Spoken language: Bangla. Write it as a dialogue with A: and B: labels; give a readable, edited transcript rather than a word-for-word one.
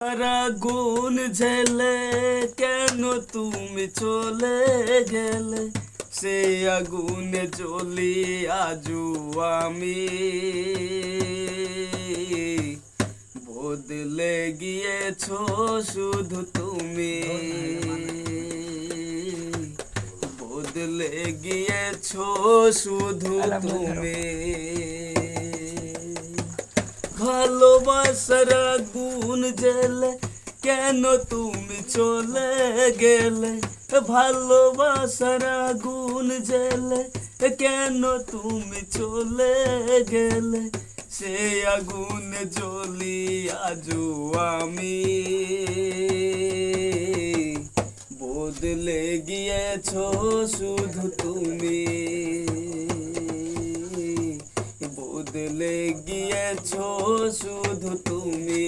A: আগুন ঝেলে কেন তুমি চলে গেলে, সে আগুনে জ্বলি আজু আমি। বদলে গিয়েছো শুধু তুমি, বদলে গিয়েছো শুধু তুমি। ভালোবাসার আগুন জ্বেলে কেন তুমি চলে গেলে, ভালোবাসার আগুন জ্বেলে কেন তুমি চলে গেলে, সে আগুন জ্বলি আজও আমি। বদলে গিয়েছো শুধু তুমি, বদলে গিয়েছো শুধু তুমি।